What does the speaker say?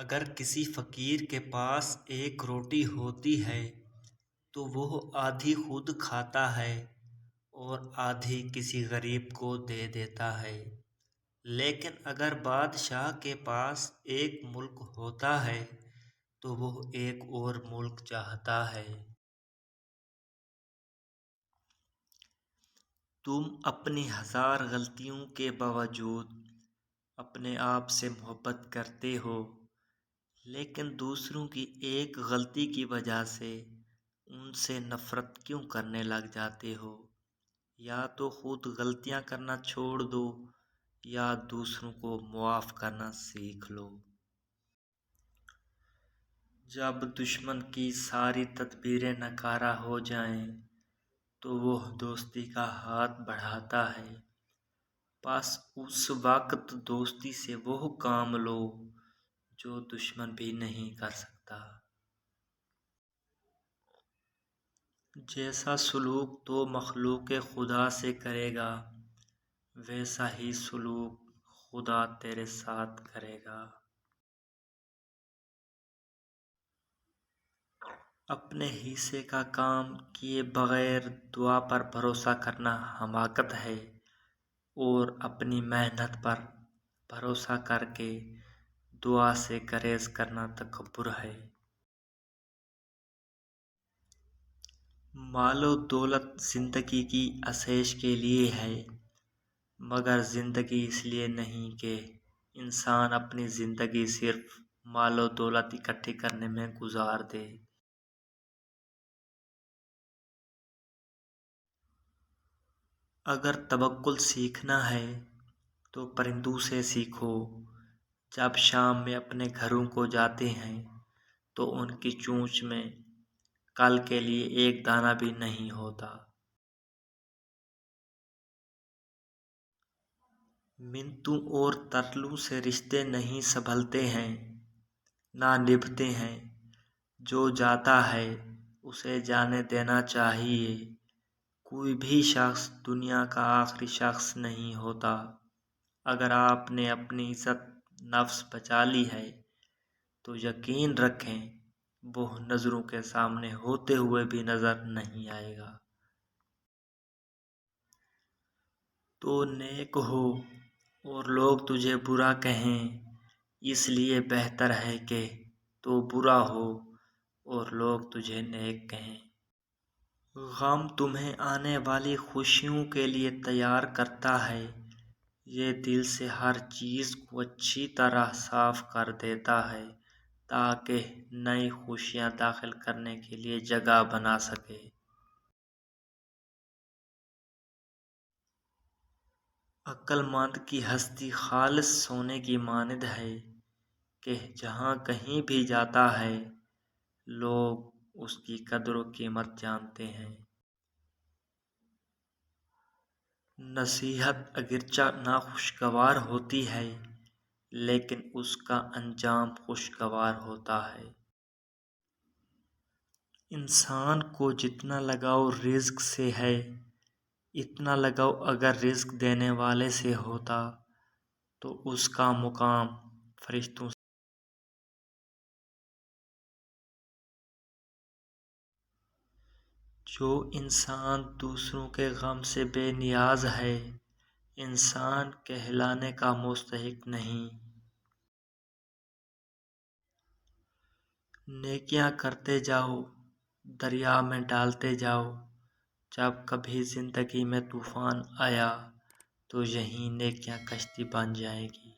اگر کسی فقیر کے پاس ایک روٹی ہوتی ہے تو وہ آدھی خود کھاتا ہے اور آدھی کسی غریب کو دے دیتا ہے، لیکن اگر بادشاہ کے پاس ایک ملک ہوتا ہے تو وہ ایک اور ملک چاہتا ہے۔ تم اپنی 1000 غلطیوں کے باوجود اپنے آپ سے محبت کرتے ہو، لیکن دوسروں کی ایک غلطی کی وجہ سے ان سے نفرت کیوں کرنے لگ جاتے ہو؟ یا تو خود غلطیاں کرنا چھوڑ دو یا دوسروں کو معاف کرنا سیکھ لو۔ جب دشمن کی ساری تدبیریں ناکارہ ہو جائیں تو وہ دوستی کا ہاتھ بڑھاتا ہے، بس اس وقت دوستی سے وہ کام لو جو دشمن بھی نہیں کر سکتا۔ جیسا سلوک تو مخلوق خدا سے کرے گا، ویسا ہی سلوک خدا تیرے ساتھ کرے گا۔ اپنے حصے کا کام کیے بغیر دعا پر بھروسہ کرنا حماقت ہے، اور اپنی محنت پر بھروسہ کر کے دعا سے گریز کرنا تکبر ہے۔ مال و دولت زندگی کی آسائش کے لیے ہے، مگر زندگی اس لیے نہیں کہ انسان اپنی زندگی صرف مال و دولت اکٹھی کرنے میں گزار دے۔ اگر توکل سیکھنا ہے تو پرندوں سے سیکھو۔ جب شام میں اپنے گھروں کو جاتے ہیں تو ان کی چونچ میں کل کے لیے ایک دانہ بھی نہیں ہوتا۔ منتوں اور ترلوں سے رشتے نہیں سنبھلتے ہیں، نہ نبھتے ہیں۔ جو جاتا ہے اسے جانے دینا چاہیے۔ کوئی بھی شخص دنیا کا آخری شخص نہیں ہوتا۔ اگر آپ نے اپنی عزت نفس بچا لی ہے تو یقین رکھیں وہ نظروں کے سامنے ہوتے ہوئے بھی نظر نہیں آئے گا۔ تو نیک ہو اور لوگ تجھے برا کہیں، اس لیے بہتر ہے کہ تو برا ہو اور لوگ تجھے نیک کہیں۔ غم تمہیں آنے والی خوشیوں کے لیے تیار کرتا ہے۔ یہ دل سے ہر چیز کو اچھی طرح صاف کر دیتا ہے تاکہ نئی خوشیاں داخل کرنے کے لیے جگہ بنا سکے۔ عقل مند کی ہستی خالص سونے کی مانند ہے کہ جہاں کہیں بھی جاتا ہے لوگ اس کی قدر و قیمت جانتے ہیں۔ نصیحت اگرچہ ناخوشگوار ہوتی ہے لیکن اس کا انجام خوشگوار ہوتا ہے۔ انسان کو جتنا لگاؤ رزق سے ہے، اتنا لگاؤ اگر رزق دینے والے سے ہوتا تو اس کا مقام فرشتوں سے۔ جو انسان دوسروں کے غم سے بے نیاز ہے، انسان کہلانے کا مستحق نہیں۔ نیکیاں کرتے جاؤ، دریا میں ڈالتے جاؤ۔ جب کبھی زندگی میں طوفان آیا تو یہیں نیکیاں کشتی بن جائیں گی۔